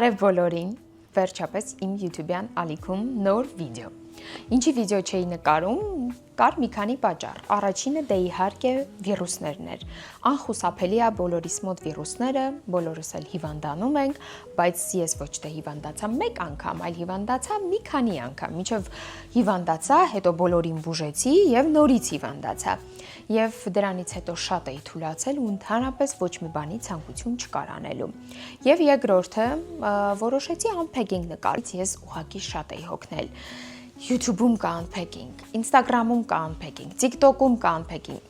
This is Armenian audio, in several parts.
Բարև բոլորին, վերջապես իմ YouTube-յան ալիքում նոր վիդեո։ Ինչի վիդեո չէի նկարում, կար մի քանի պատճառ։ Առաջինը դե իհարկե վիրուսներն էր։ Անխուսափելի է բոլորիս մոտ վիրուսները, բոլորս էլ հիվանդանում ենք, բայց ես ոչ թե հիվանդացա մեկ անգամ, այլ հիվանդացա մի քանի անգամ, մինչև հիվանդացա, հետո բոլորին բուժեցի եւ նորից հիվանդացա։ Եվ դրանից հետո շատ էի թուլացել ու ընդհանրապես ոչ մի բանի ցանկություն չկար անելու։ Եվ երկրորդը որոշեցի unpacking նկարից, ես ուղղակի շատ էի հոգնել։ YouTube-ում կա unpacking, Instagram-ում կա unpacking, TikTok-ում կա unpacking։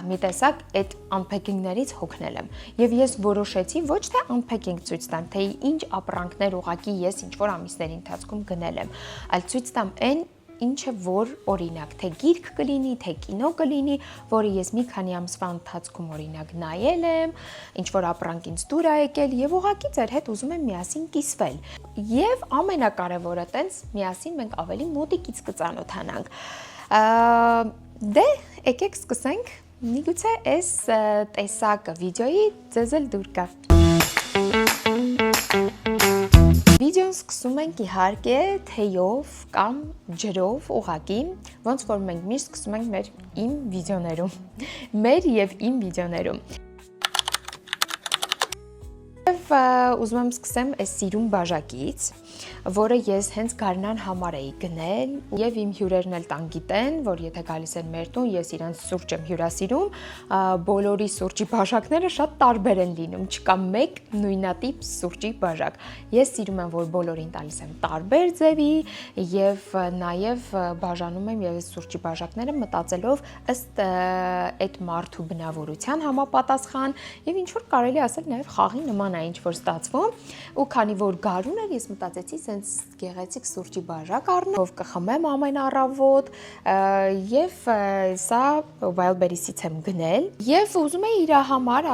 Մի տեսակ այդ unpacking-ներից հոգնել եմ։ Եվ ես որոշեցի ոչ թե unpacking ցույց տամ, թե ինչ ապրանքներ ուղղակի ես ինչ-որ ամիսների ընթացքում գնել եմ, այլ ցույց տամ այն ինչը որ օրինակ թե գիրք կլինի, թե կինո կլինի, որը ես մի քանի ամսվա ընթացքում օրինակ նայել եմ, ինչ որ ապրանք ինձ դուր է եկել եւ ուղղակի ձեր հետ ուզում եմ միասին կիսվել։ Եվ ամենակարևորը տենց միասին մենք ավելի մոտիկից կծանոթանանք։ Դե եկեք սկսենք, միգուցե այս տեսակը վիդեոյի ձեզ էլ դուր գա։ Վիդեոն սկսում ենք իհարկե թեյով կամ ջրով ուղղակի, ոնց որ մենք միշտ սկսում ենք իմ վիդեոներում, մեր եւ իմ վիդեոներում։ Եվ ուզում եմ սկսեմ այս սիրուն բաժակից, որը ես հենց գարնան համար էի գնել եւ իմ հյուրերն էլ տան գիտեն, որ եթե գալիս են մեր տուն, ես իրանց սուրճ եմ հյուրասիրում, բոլորի սուրճի բաժակները շատ տարբեր են լինում, չկա մեկ նույնատիպ սուրճի բաժակ։ Ես սիրում եմ, որ բոլորին տալիս եմ տարբեր ձևի եւ նաեւ բաժանում եմ եւ սուրճի բաժակները մտածելով ըստ այդ մարդու բնավորության համապատասխան եւ ինչ որ կարելի ասել նաեւ խաղի նման է ինչ որ ստացվում ու քանի որ գարուն էր ես մտածեցի սենց գեղեցիկ սուրճի բաժակ առնեմ, ով կխմեմ ամեն առավոտ եւ սա Wildberries-ից եմ գնել եւ ուզում եի իր համար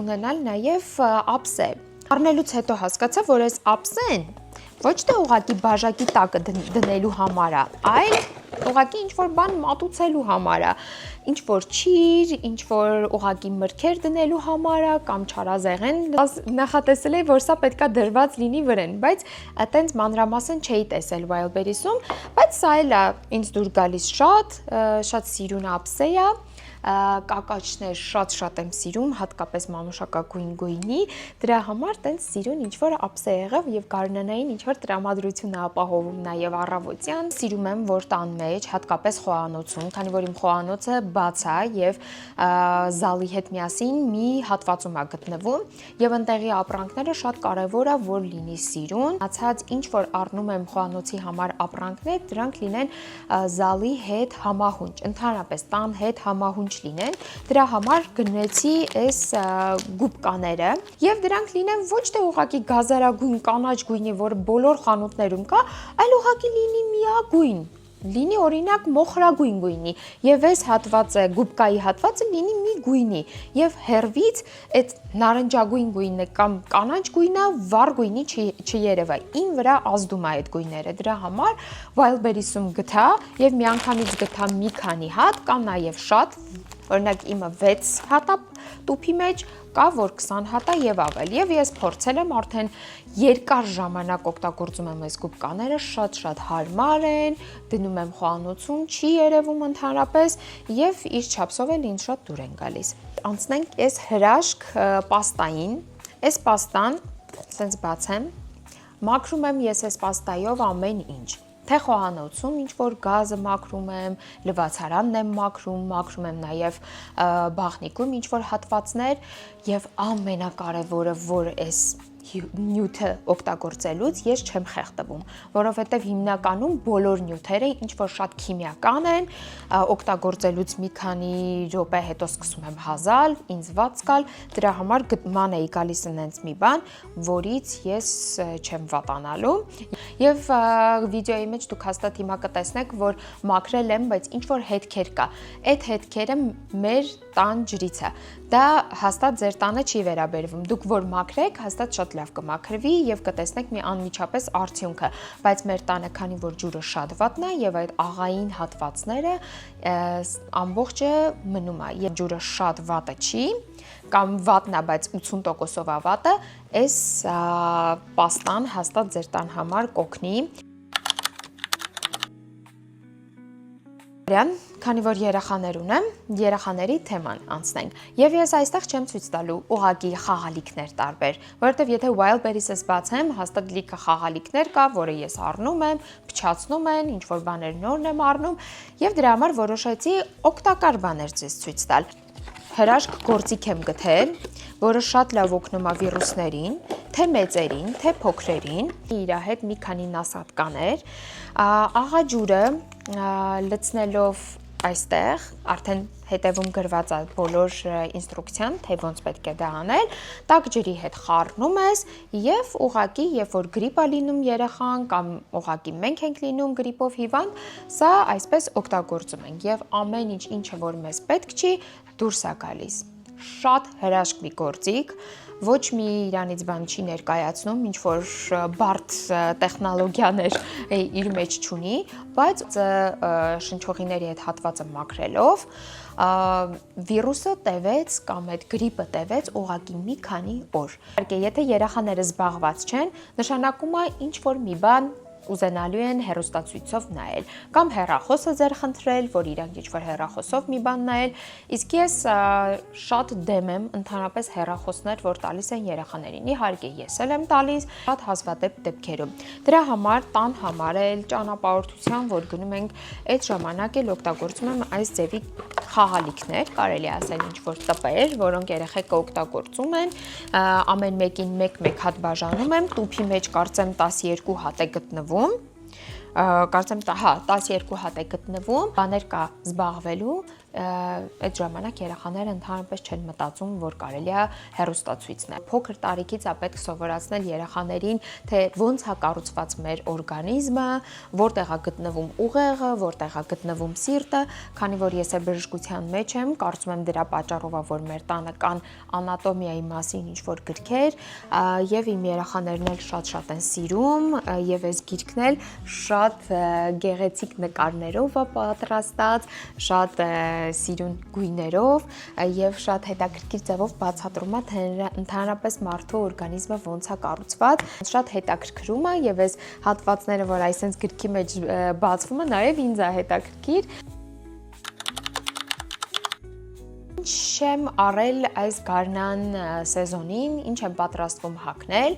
ունենալ նաեւ ափսե։ Առնելուց հետո հասկացա, որ այս ափսեն ոչ թե ուղղակի բաժակի տակը դնելու համար է, այլ ուղղակի ինչ-որ բան մատուցելու համար է, ինչ-որ չիր, ինչ-որ ուղղակի մրգեր դնելու համար է կամ չարազեղեն, նախատեսել էի, որ սա պետքա դրված լինի վրան, բայց այտենց մանրամասն չէի տեսել Wildberries-ում, բայց սա էլ է ինձ դուր գալիս շատ սիրուն ափսե է, կակաչներ շատ եմ սիրում, հատկապես մանուշակագույն գույնի, դրա համար տենց սիրուն ինչ-որ ափսե եղավ եւ գարնանային ինչ-որ տրամադրություն է ապահովում նաեւ առավոտյան։ Սիրում եմ, որ տան մեջ, հատկապես խոհանոցում, քանի որ իմ խոհանոցը բաց է եւ զալի հետ միասին մի հատվածում է գտնվում եւ ընտեղի ապրանքները շատ կարեւոր է, որ լինի սիրուն։ Ացած ինչ որ առնում եմ խոհանոցի համար ապրանքներ, դրանք լինեն զալի հետ համահունչ, ընդհանրապես տան հետ համահունչ լինեն, դրա համար գնեցի այս գուբկաները եւ դրանք լինեն ոչ թե ուղղակի գազարագույն կանաչ գույնի, որը բոլոր խանութներում կա, այլ ուղղակի լինի միագույն, լինի օրինակ մոխրագույն գույնի եւ այս հատվածը գուբկայի հատվածը լինի մի գույնի եւ հերվից այդ նարնջագույն գույնը կամ կանաչ գույնը վառ գույնի չերևա իմ վրա ազդում է այդ գույները դրա համար Wildberries-ում գտա եւ միանգամից գտա մի քանի հատ կամ նաեւ շատ օրինակ իմը 6 հատա տուփի մեջ կա որ 20 հատա եւ ավել եւ ես փորձել եմ արդեն երկար ժամանակ օգտագործում եմ այս գուբկաները շատ հարմար են դնում եմ խոհանոցում չի երևում ընդհանրապես եւ իր չափսով էլ ինձ շատ դուր են գալիս անցնենք այս հրաշք պաստային այս պաստան սենց բացեմ մաքրում եմ ես այս պաստայով ամեն ինչ թե խոհանոցում ինչ որ գազը մաքրում եմ, լվացարանն եմ մաքրում եմ նաև բաղնիկում ինչ որ հատվածներ եւ ամենակարևորը որ այս նյութը օգտագործելուց ես չեմ խեղդվում, որովհետև հիմնականում բոլոր նյութերը ինչ որ շատ քիմիական են, օգտագործելուց մի քանի րոպե հետո սկսում եմ հազալ, ինձ վատ զգալ, դրա համար ման էի գալիս այնց մի բան, որից ես չեմ վատանալու։ Եվ վիդեոյի մեջ դուք հաստատ հիմա կտեսնեք, որ մաքրել եմ, բայց ինչ որ հետքեր կա։ Այդ հետքերը մեր տան ջրից է։ Դա հաստատ ձեր տանը չի վերաբերվում։ Դուք որ մաքրեք, հաստատ շատ շատ լավ կմաքրվի եւ կտեսնեք մի անմիջապես արդյունքը, բայց մեր տանը քանի որ ջուրը շատ վատն է եւ այդ աղային հատվածները ամբողջը մնում է, եւ ջուրը շատ վատը չի կամ վատն է, բայց 80%-ով է վատը, այս պաստան հաստատ ձեր տան համար կօգնի։ Քանի որ երեխաներ ունեմ, երեխաների թեման անցնենք։ Եվ ես այստեղ չեմ ցույց տալու ուղղակի խաղալիքներ տարբեր, որովհետև եթե Wildberries-ս բացեմ, հաստատ լիքը խաղալիքներ կա, որը ես առնում եմ, փչացնում են, ինչ որ բաներ նորն եմ առնում, եւ դրա համար որոշեցի օգտակար բաներ ձեզ ցույց տալ։ Հրաշք գործիք եմ գտել, որը շատ լավ օգնում է վիրուսներին, թե մեծերին, թե փոքրերին։ Իր հետ մի քանի նասատկաներ, աղաջուրը լցնելով այստեղ արդեն հետևում գրված է բոլոր ինստրուկցիան, թե ոնց պետք է դա անել, տաք ջրի հետ խառնում ես եւ ուղակի, երբ որ գրիպ է լինում երեխան կամ ուղակի մենք ենք լինում գրիպով հիվանդ, սա այսպես օգտագործում ենք եւ ամեն ինչ, ինչը որ մեզ պետք չի, դուրս է գալիս։ Շատ հրաշք մի գործիք, ոչ մի իրանից բան չի ներկայացնում, ինչ որ բարդ տեխնոլոգիաներ իր մեջ չունի, բայց շնչողիների այդ հատվածը մաքրելով վիրուսը տևեց կամ այդ գրիպը տևեց ուղղակի մի քանի օր։ Եթե երեխաները զբաղված չեն, նշանակում է ինչ որ մի բան ուզենալու են հեռուստացույցով նայել կամ հեռախոսը ձեր խնդրել, որ իրանք ինչ-որ հեռախոսով մի բան նայել, իսկ ես շատ դեմ եմ ընդհանրապես հեռախոսներ, որ տալիս են երեխաներին։ Իհարկե ես էլ եմ տալիս շատ հազվադեպ դեպքերում։ Դրա համար տան համար էլ ճանապարհորդության, որ գնում ենք, այդ ժամանակ էլ օգտագործում եմ այս ձևի խաղալիքներ, կարելի ասել ինչ-որ տպեր, որոնք երեխեքը օգտագործում են, ամեն մեկին մեկ հատ բաժանում եմ, տուփի մեջ կարծեմ 12 հատ է գտնվում, կարծեմ 12 հատ է գտնվում, բաներ կա զբաղվելու, այդ ժամանակ երեխաները ընդհանրապես չեն մտածում, որ կարելի է հեռուստացույցն է։ Փոքր տարիքից է պետք սովորացնել երեխաներին, թե ոնց է կառուցված մեր օրգանիզմը, որտեղ է գտնվում ուղեղը, որտեղ է գտնվում սիրտը, քանի որ ես բժշկության մեջ եմ, կարծում եմ դրա պատճառով է, որ մեր տանը կան անատոմիայի մասին ինչ-որ գրքեր, եւ իմ երեխաներն էլ շատ են սիրում, եւ այս գիրքն էլ շատ գեղեցիկ նկարներով է պատրաստած, շատ սիրուն գույներով եւ շատ հետաքրքիր ձևով բացատրում է, թե ընդհանրապես մարդու օրգանիզմը ոնց է կառուցված, շատ հետաքրքրում է եւ այս հատվածները, որ այսպես գրքի մեջ բացվում է, նաեւ ինձ է հետաքրքիր։ Ինչ եմ արել այս գարնան սեզոնին, ինչ եմ պատրաստվում հագնել,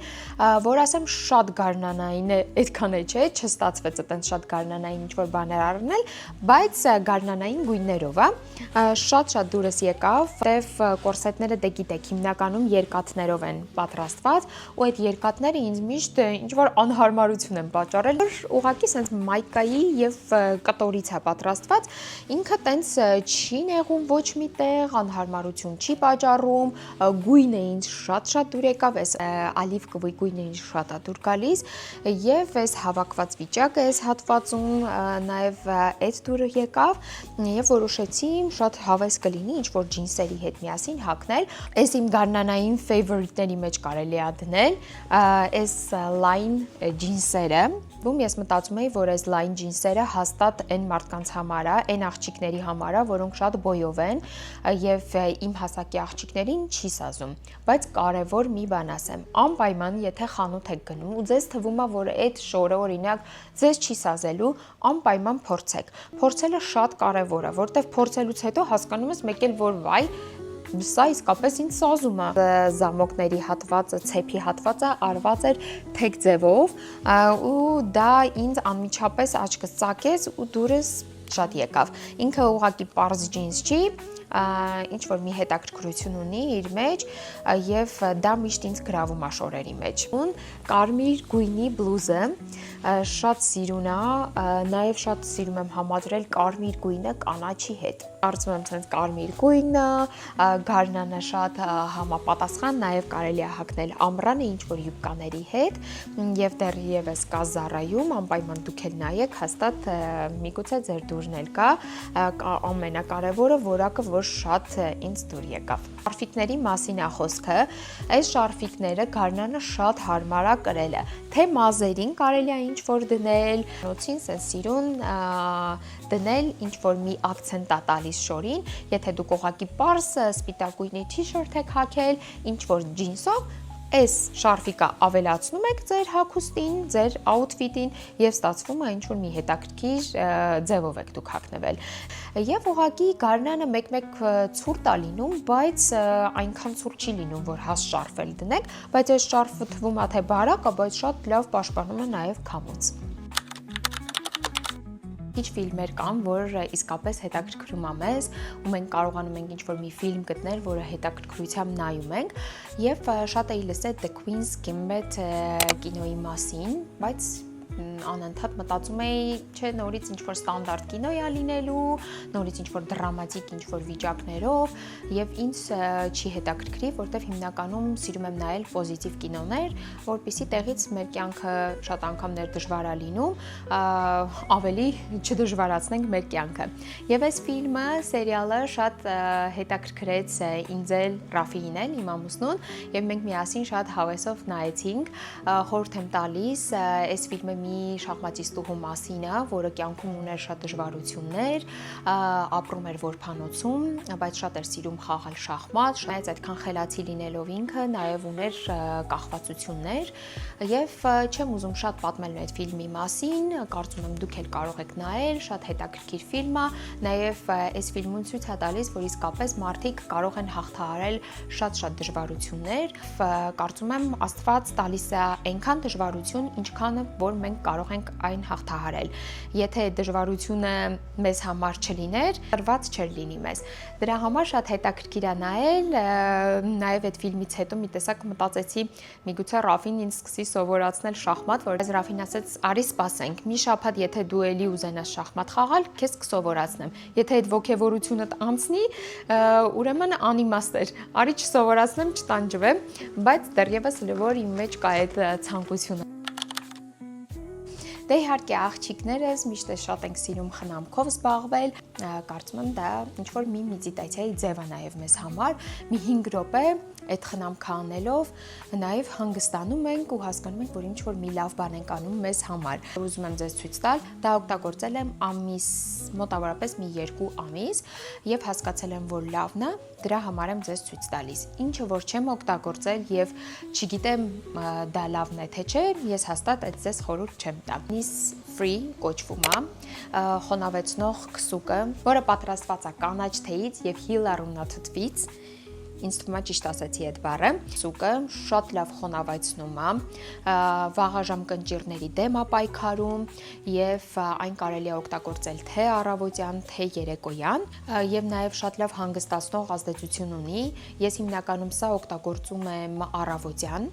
որ ասեմ շատ գարնանային է, այդքան է չէ, չստացվեց այտենց շատ գարնանային ինչ-որ բաներ առնել, բայց գարնանային գույներով է, շատ դուրս եկավ, որտեվ կորսետները դե գիտեք, հիմնականում երկաթներով են պատրաստված, ու այդ երկաթները ինձ միշտ ինչ-որ անհարմարություն են պատճառել, ուղղակի սենց մայկայի եւ կտորից է պատրաստված, ինքը տենց չի նեղում ոչ միտեղ, անհարմարություն չի պատճառում, գույնը ինձ շատ դուր եկավ, այս ալիվկովի գույնը ինձ շատ է դուր գալիս եւ այս հավաքված վիճակը այս հատվածում նաեւ այդ դուրը եկավ եւ որոշեցի շատ հավես կլինի ինչ որ ջինսերի հետ միասին հագնել, այս իմ գարնանային favorite-ների մեջ կարելի է դնել, այս line ջինսերը, ում ես մտածում էի, որ այս line ջինսերը հաստատ այն մարդկանց համար է, այն աղջիկների համար է, որոնք շատ բոյով են եւ իմ հասակի աղջիկներին չի սազում, բայց կարևոր մի բան ասեմ, անպայման եթե խանութ եք գնում ու ձեզ թվում է, որ այդ շորը օրինակ ձեզ չի սազելու, անպայման փորձեք։ Փորձելը շատ կարևոր է, որտեվ փորձելուց հետո հասկանում ես մեկ էլ որ վայ սա իսկապես ինձ սազում է, զամոկների հատվածը, ցեփի հատվածը արված էր թեք ձևով ու դա ինձ անմիջապես աչքս ծակեց ու դուրս շատ եկավ։ Ինքը ուղղակի պարզ ջինս չի, ինչ որ մի հետաքրքրություն ունի իր մեջ եւ դա միշտ ինձ գրավում է շորերի մեջ։ Ուն կարմիր գույնի բլուզը շատ սիրուն է, նաեւ շատ սիրում եմ համադրել կարմիր գույնը կանաչի հետ։ Կարծում եմ, ցենց կարմիր գույնը, գարնանը շատ համապատասխան, նաեւ կարելի է հագնել ամռանը ինչ որ յուբկաների հետ եւ դեռևս կա Zara-ում, անպայման դուք էլ նայեք, հաստատ միգուցե ձեր դուրն էլ կա, ամենակարևորը որակը որ շատ ինձ դուր եկավ։ Շարֆիկների մասին է խոսքը, այս շարֆիկները Գարնանը շատ հարմար է կրելը, թե մազերին կարելի է ինչ-որ դնել, նոցին սենց սիրուն դնել ինչ-որ մի ակցենտ է տալիս շորին, եթե դուք ուղղակի պարզ սպիտակույնի t-shirt եք հագել, ինչ-որ ջինսով, այս շարֆիկը ավելացնում եք ձեր հագուստին, ձեր outfit-ին եւ ստացվում է ինչ-որ մի հետաքրքիր ձևով եք դուք հագնվել։ Եվ ուղղակի Գարնանը մեկ-մեկ ցուրտ է լինում, բայց այնքան ցուրտ չի լինում, որ հաս շարֆել դնեք, բայց այս շարֆը թվում է թե բարակ է, բայց շատ լավ պաշտպանում է նաեւ քամուց։ Քիչ ֆիլմեր կան, որ իսկապես հետաքրքրում է մեզ, ու մենք կարողանում ենք ինչ-որ մի ֆիլմ գտնել, որը հետաքրքրությամբ նայում ենք, եւ շատ էի լսել The Queen's Gambit կինոյի մասին, բայց անընդհատ մտածում էի, չէ, նորից ինչ-որ ստանդարտ կինո է լինելու, նորից ինչ-որ դրամատիկ ինչ-որ վիճակներով եւ ինձ չի հետաքրքրի, որտեվ հիմնականում սիրում եմ նայել պոզիտիվ կինոներ, որպեսզի տեղից մեր կյանքը շատ անգամներ դժվար է լինում, ավելի չդժվարացնենք մեր կյանքը։ Եվ այս ֆիլմը, սերիալը շատ հետաքրքրեց ինձ էլ Ռաֆիին էլ, իմ ամուսնուն, եւ մենք միասին շատ հավեսով նայեցինք, խորհուրդ եմ տալիս, այս ֆիլմը մի շախմատիստուհու մասին է, որը կյանքում ուներ շատ դժվարություններ, ապրում էր որբանոցում, բայց շատ էր սիրում խաղալ շախմատ, շնայած այդքան խելացի լինելով ինքը նաև ուներ կախվածություններ, եւ չեմ ուզում շատ պատմել այդ ֆիլմի մասին, կարծում եմ դուք էլ կարող եք նայել, շատ հետաքրքիր ֆիլմ է, նաև այս ֆիլմում ցույց է տալիս, որ իսկապես մարդիկ կարող են հաղթահարել շատ դժվարություններ, կարծում եմ Աստված տալիս է այնքան դժվարություն, ինչքանը որ մենք կարող ենք այն հաղթահարել։ Եթե դժվարությունը մեզ համար չլիներ, տրված չէր լինի մեզ։ Դրա համար շատ հետաքրքիր է նայել, նաև այդ ֆիլմից հետո մի տեսակ մտածեցի, միգուցե Ռաֆին ինձ սկսի սովորացնել շախմատ, որ Ռաֆին ասեց, արի սպասենք, մի շաբաթ եթե դու էլի ուզենաս շախմատ խաղալ, քեզ կսովորացնեմ։ Եթե այդ ոգևորությունդ անցնի, ուրեմն անիմաստ էր։ Արի չսովորացնեմ, չտանջվեմ, բայց դեռևս լվոր իմ մեջ կա այդ ցանկությունը։ Դե իհարկե աղջիկներս միշտ շատ ենք սիրում խնամքով զբաղվել, կարծում եմ դա ինչ-որ մի մեդիտացիայի ձև է նաև մեզ համար, մի 5 րոպե այդ խնամքը անելով նաև հանգստանում ենք ու հասկանում ենք, որ ինչ-որ մի լավ բան ենք անում մեզ համար։ Ուզում եմ ձեզ ցույց տալ, դա օգտագործել եմ ամիս, մոտավորապես մի 2 ամիս եւ հասկացել եմ, որ լավն է, դրա համար եմ ձեզ ցույց տալիս։ Ինչը որ չեմ օգտագործել եւ չգիտեմ դա լավն է թե չէ, ես հաստատ այդ ձեզ խորհուրդ չեմ տա։ Free կոչվում է, խոնավեցնող քսուկը, որը պատրաստված է կանաչ թեյից եւ հիլարոնաթթվից, ինձ թվում է ճիշտ ասացի այդ բառը, քսուկը շատ լավ խոնավեցնում է, վաղաժամ կնճիռների դեմ է պայքարում եւ այն կարելի է օգտագործել թե առավոտյան, թե երեկոյան եւ նաեւ շատ լավ հանգստացնող ազդեցություն ունի։ Ես հիմնականում սա օգտագործում եմ առավոտյան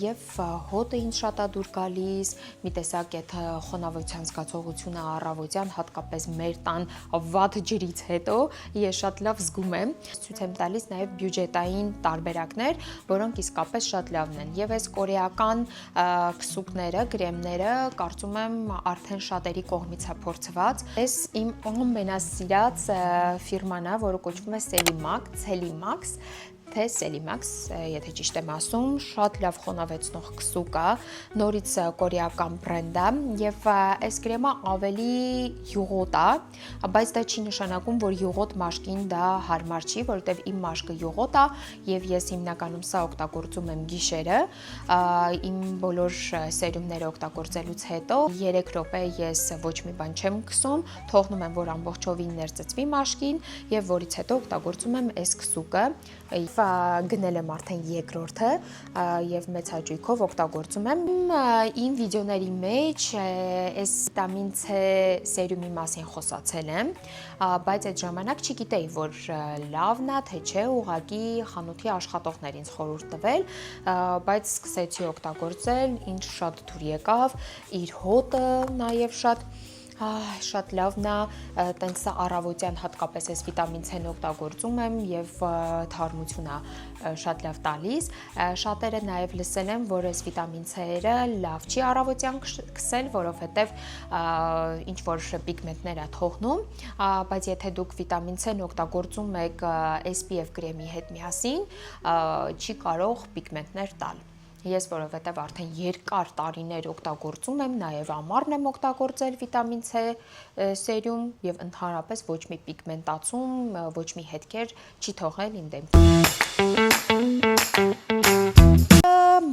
եւ հոտը ինձ շատ է դուր գալիս, մի տեսակ այդ խոնավության զգացողությունը առավոտյան, հատկապես մեր տան վատ ջրից հետո ես շատ լավ զգում եմ։ Ցույց եմ տալիս նաև բյուջետային տարբերակներ, որոնք իսկապես շատ լավն են։ Եվ այս կորեական քսուկները, կրեմները, կարծում եմ արդեն շատերի կողմից է փորձված։ Այս իմ ամենասիրած ֆիրման է, որը կոչվում է Celimax, թե Celimax, եթե ճիշտ եմ ասում, շատ լավ խոնավեցնող քսուկ է, նորից կորեական բրենդ է եւ այս կրեմը ավելի յուղոտ է, բայց դա չի նշանակում, որ յուղոտ մաշկին դա հարմար չի, որովհետեւ իմ մաշկը յուղոտ է եւ ես հիմնականում սա օգտագործում եմ գիշերը, իմ բոլոր սերումները օգտագործելուց հետո 3 րոպե ես ոչ մի բան չեմ քսում, թողնում եմ, որ ամբողջովին ներծծվի մաշկին եւ որից հետո օգտագործում եմ այս քսուկը, գնել եմ արդեն երկրորդը եւ մեծ հաճույքով օգտագործում եմ։ Իմ վիդեոների մեջ այս վիտամին C սերումի մասին խոսացել եմ, բայց այդ ժամանակ չգիտեի, որ լավն է, թե չէ, ուղղակի խանութի աշխատողներ ինձ խորհուրդ տվել, բայց սկսեցի օգտագործել, ինձ շատ դուր եկավ, իր հոտը նաեւ շատ Շատ լավն է, տենց առավոտյան հատկապես այս վիտամին C-ն օգտագործում եմ եւ թարմություն է շատ լավ տալիս։ Շատերը նաեւ լսել են, որ այս վիտամին C-ը լավ չի առավոտյան քսել, որովհետեւ ինչ որ պիգմենտներ է թողնում, բայց եթե դուք վիտամին C-ն օգտագործում եք SPF կրեմի հետ միասին, չի կարող պիգմենտներ տալ։ Ես որովհետև արդեն երկար տարիներ օգտագործում եմ, նաև ամառն եմ օգտագործել վիտամին C սերում եւ ընդհանրապես ոչ մի պիգմենտացում, ոչ մի հետքեր չի թողել իմ դեմքին։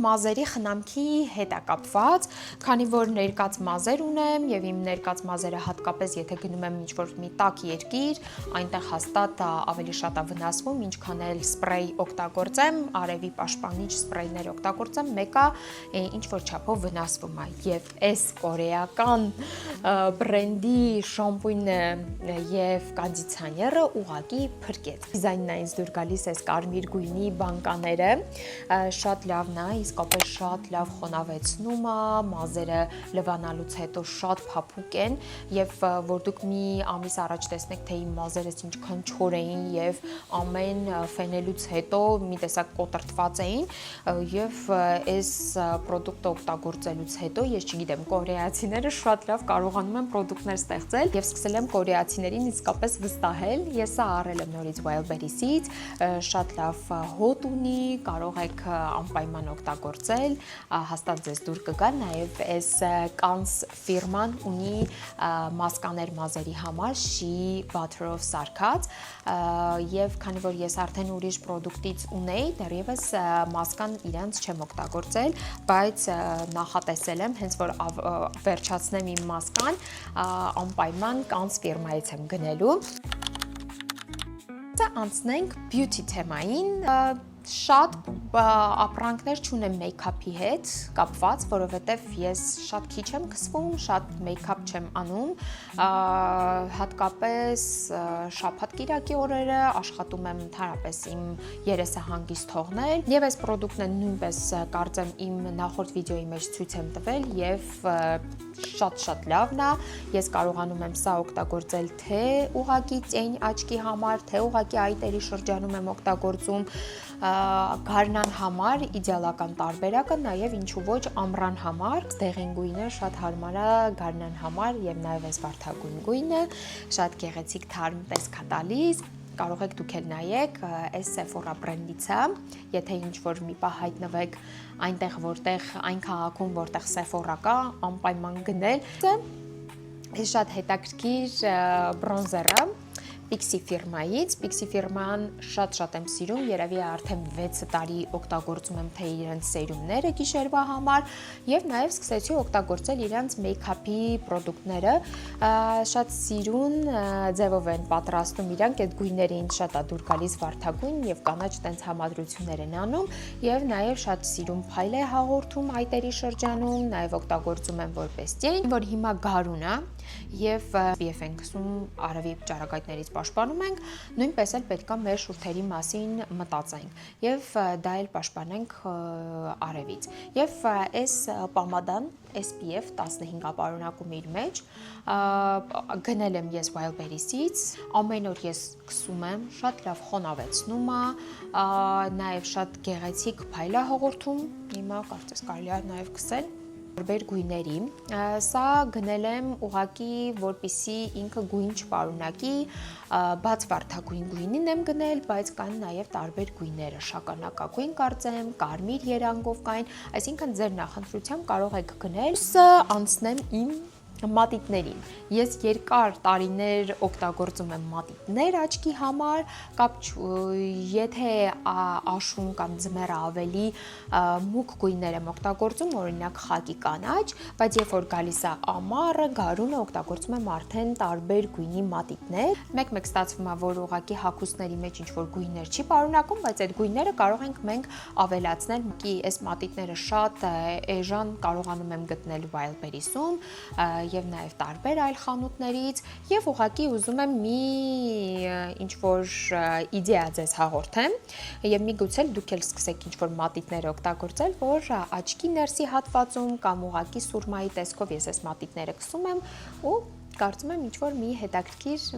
Մազերի խնամքի հետ է կապված, քանի որ ներկած մազեր ունեմ եւ իմ ներկած մազերը հատկապես եթե գնում եմ ինչ-որ մի տաք երկիր, այնտեղ հաստատ ավելի շատ է վնասվում, ինչքան էլ սպրեյ օգտագործեմ, արևի պաշտպանիչ սպրեյներ օգտագործեմ, մեկը ինչ-որ չափով վնասվում է եւ այս կորեական բրենդի շամպույնը եւ կոնդիցիոները ուղղակի փրկեց։ Դիզայնն է ինձ դուր գալիս այս կարմիր գույնի բանկաները, շատ լավն է, իսկապես շատ լավ խոնավեցնում է, մազերը լվանալուց հետո շատ փափուկ են եւ որ դուք մի ամիս առաջ տեսնեք, թե իմ մազերս ինչքան չոր էին եւ ամեն ֆենելուց հետո մի տեսակ կոտրտված էին եւ այս պրոդուկտը օգտագործելուց հետո ես չգիտեմ, կորեացիները շատ լավ կարողանում են պրոդուկտներ ստեղծել եւ սկսել եմ կորեացիներին իսկապես վստահել։ Ես սա առել եմ նորից Wildberries-ից, շատ լավ հոտ ունի, կարող եք անպայման օգտագործել, հաստատ ձեզ դուր կգա, նաև այս Cannes ֆիրման ունի մասկաներ մազերի համար Shea Butter-ով սարքած եւ քանի որ ես արդեն ուրիշ պրոդուկտից ունեի, դեռևս մասկան իրանց չեմ օգտագործել, բայց նախատեսել եմ հենց որ վերջացնեմ իմ մասկան, անպայման Cannes ֆիրմայից եմ գնելու։ Անցնենք beauty թեմային, շատ ապրանքներ չունեմ մեյքափի հետ կապված, որովհետև ես շատ քիչ եմ քսվում, շատ մեյքափ չեմ անում, հատկապես շաբաթ-կիրակի օրերը աշխատում եմ ընդհանրապես իմ երեսը հանգիստ թողնել եւ այս պրոդուկտն նույնպես կարծեմ իմ նախորդ վիդեոյի մեջ ցույց եմ տվել եւ շատ լավն է, ես կարողանում եմ սա օգտագործել թե ուղղակի ծень աչքի համար, թե ուղղակի այտերի շրջանում եմ օգտագործում, գարնան համար իդեալական տարբերակը, նաև ինչու ոչ ամռան համար, դեղին գույնը շատ հարմար է գարնան համար եւ նաև այս վարդագույն գույնը, շատ գեղեցիկ թարմ տեսք է տալիս։ Կարող եք դուք էլ նայեք, այս Sephora բրենդից է, եթե ինչ-որ մի պահ հայտնվեք այնտեղ, որտեղ այն քաղաքում, որտեղ Sephora կա, անպայման գնել։ Այս շատ հետաքրքիր բրոնզերը Pixi ֆիրմայից, Pixi ֆիրման շատ եմ սիրում, երևի արդեն 6 տարի օգտագործում եմ թե իրենց սերումները գիշերվա համար եւ նաեւ սկսեցի օգտագործել իրենց մեյքափի պրոդուկտները, շատ սիրուն ձևով են պատրաստում իրանք, այդ գույները ինձ շատ է դուր գալիս վարդագույն եւ կանաչ տենց համադրություններ են անում եւ նաեւ շատ սիրուն փայլ է հաղորդում այտերի շրջանում, նաեւ օգտագործում եմ որպես ծень, որ հիմա գարուն է եւ SPF ենք գցում արևի ճառագայթներից պաշտպանում ենք, նույնպես էլ պետքա մեր շուրթերի մասին մտածենք եւ դա էլ պաշտպանենք արևից։ Եվ այս պամադան SPF 15 ապարունակում իր մեջ, գնել եմ ես Wildberries-ից, ամեն օր ես գցում եմ, շատ լավ խոնավեցնում է, նաեւ շատ գեղեցիկ փայլ է հաղորդում, հիմա կարծես կարելի է նաեւ գցել տարբեր գույների, սա գնել եմ ուղղակի, որպեսզի ինքը գույն չպարունակի, բաց վարդագույն գույնին եմ գնել, բայց կան նաև տարբեր գույները, շագանակագույն կարծեմ, կարմիր երանգով կային, այսինքն ձեր նախընտրությամբ կարող եք գնել, անցնեմ իմ մատիտներին։ Ես երկար տարիներ օգտագործում եմ մատիտներ աչքի համար, եթե աշուն կամ ձմեռը ավելի մուգ գույներ եմ օգտագործում, օրինակ խակի կանաչ, բայց երբ որ գալիս է ամառը, գարունը օգտագործում եմ արդեն տարբեր գույնի մատիտներ։ Մեկ-մեկ ստացվում է, որ ուղղակի հագուստների մեջ ինչ-որ գույներ չի պարունակում, բայց այդ գույները կարող ենք մենք ավելացնել։ Այս մատիտները շատ էժան կարողանում եմ գտնել Wildberries-ում եւ նաեւ տարբեր այլ խանութներից եւ ուղղակի ուզում եմ մի ինչ-որ իդեա ձեզ հաղորդեմ եւ միգուցե դուք էլ սկսեք ինչ-որ մատիտներ օգտագործել, որ աչքի ներսի հատվածում կամ ուղղակի սուրմայի տեսքով ես այս մատիտները գցում եմ ու կարծում եմ ինչ-որ մի հետաքրքիր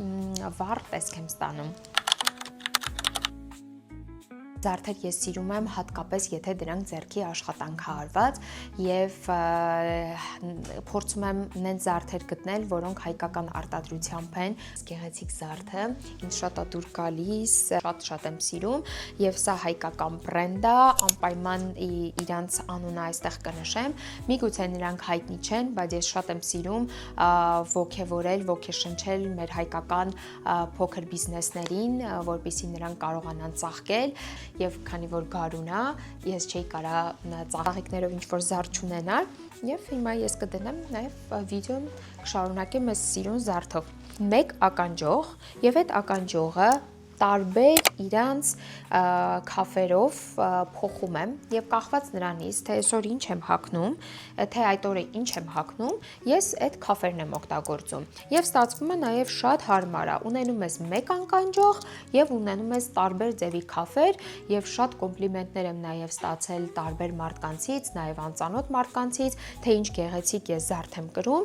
վառ տեսք եմ ստանում։ Զարդեր ես սիրում եմ հատկապես, եթե դրանք ձեռքի աշխատանք արված եւ փորձում եմ նենց զարդեր գտնել, որոնք հայկական արտադրությամբ են։ Գեղեցիկ զարդը ինձ շատ է դուր գալիս, շատ եմ սիրում եւ սա հայկական բրենդ է, անպայման իրանց անունը այստեղ կնշեմ։ Միգուցե նրանք հայտնի չեն, բայց ես շատ եմ սիրում ոգևորել, ոգեշնչել մեր հայկական փոքր բիզնեսներին, որպեսզի նրանք կարողանան ծաղկել։ Եվ քանի որ գարուն է, ես չէի կարա ծաղիկներով ինչ-որ զարդ չունենալ, եւ հիմա ես կդնեմ նաեւ վիդեոն կշարունակեմ այս սիրուն զարդով։ Մեկ ականջող եւ այդ ականջողը տարբեր իրանց քաֆերով փոխում եմ եւ կախված նրանից թե այսօր ինչ եմ հագնում, թե այդ օրը ինչ եմ հագնում, ես այդ քաֆերն եմ օգտագործում եւ ստացվում է նաեւ շատ հարմար է։ Ունենում ես մեկ ականջող եւ ունենում ես տարբեր ձևի քաֆեր եւ շատ կոմպլիմենտներ եմ նաեւ ստացել տարբեր մարդկանցից, նաեւ անծանոթ մարդկանցից, թե ինչ գեղեցիկ ես զարդ եմ կրում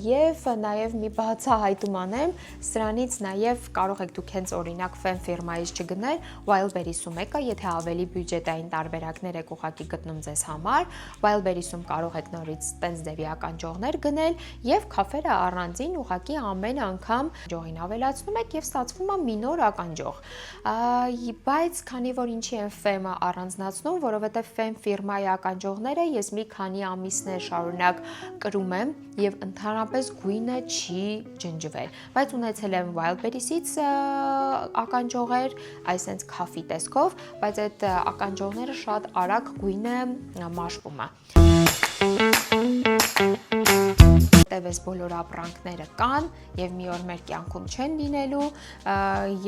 եւ նաեւ մի բացահայտում անեմ, սրանից նաեւ կարող եք դուք հենց օրինակ Fem ֆիրմայից չգնել, Wildberries-ում եկա, եթե ավելի բյուջետային տարբերակներ եք ուղղակի գտնում ձեզ համար, Wildberries-ում կարող եք նորից տենց ձևի ականջողներ գնել եւ քաֆերը առանձին ուղղակի ամեն անգամ ջողին ավելացնում եք եւ ստացվում է մի նոր ականջող։ Բայց քանի որ ինչի եմ Fem-ը առանձնացնում, որովհետեւ Fem ֆիրմայի ականջողները ես մի քանի ամիսներ շարունակ կրում եմ եւ ընդհանրապես գույնը չի ջնջվել, բայց ունեցել եմ Wildberries-ից ականջողեր, այսենց քաֆի տեսքով, բայց այդ ականջողները շատ արագ գույնը մաշվում է։ Տևես բոլոր ապրանքները կան եւ մի օր մեր կյանքում չեն լինելու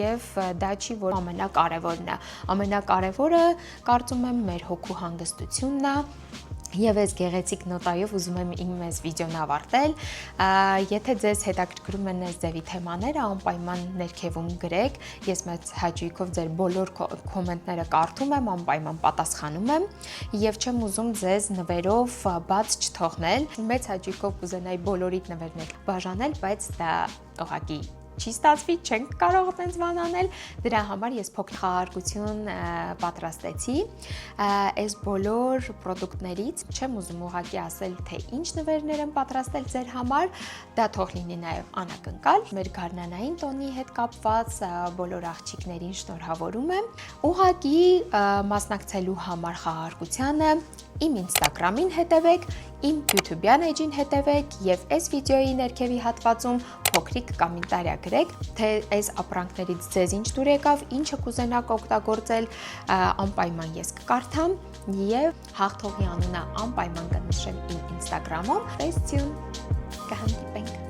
եւ դա չի որ ամենակարևորն է։ Ամենակարևորը կարծում եմ մեր հոգու հանգստությունն է։ Եվ այս գեղեցիկ նոտայով ուզում եմ իմ այս վիդեոն ավարտել։ Եթե ձեզ հետաքրքրում են այս ձևի թեմաները, անպայման ներքևում գրեք։ Ես մեծ հաճույքով ձեր բոլոր կոմենտները կարդում եմ, անպայման պատասխանում եմ եւ չեմ ուզում ձեզ նվերով բաց չթողնել։ Մեծ հաճույքով կուզենայի բոլորիդ նվերներ բաժանել, բայց դա ուղղակի չի ստացվի, չենք կարող այդպես բան անել, դրա համար ես փոքր խաղարկություն պատրաստեցի, այս բոլոր պրոդուկտներից չեմ ուզում ուղղակի ասել, թե ինչ նվերներ եմ պատրաստել ձեր համար, դա թող լինի նաև անակնկալ, մեր գարնանային տոնի հետ կապված բոլոր աղջիկներին շնորհավորում եմ, ուղղակի մասնակցելու համար խաղարկությանը իմ Instagram-ին հետևեք, իմ YouTube-յան էջին հետևեք եւ այս վիդեոյի ներքևի հատվածում փոքրիկ կոմենտարիա գրեք, թե այս ապրանքներից ձեզ ինչ դուր եկավ, ինչը կուզենաք օգտագործել, անպայման ես կկարդամ եւ հաղթողի անունը անպայման կնշեմ իմ Instagram-ում։ Stay tuned, կհանդիպենք։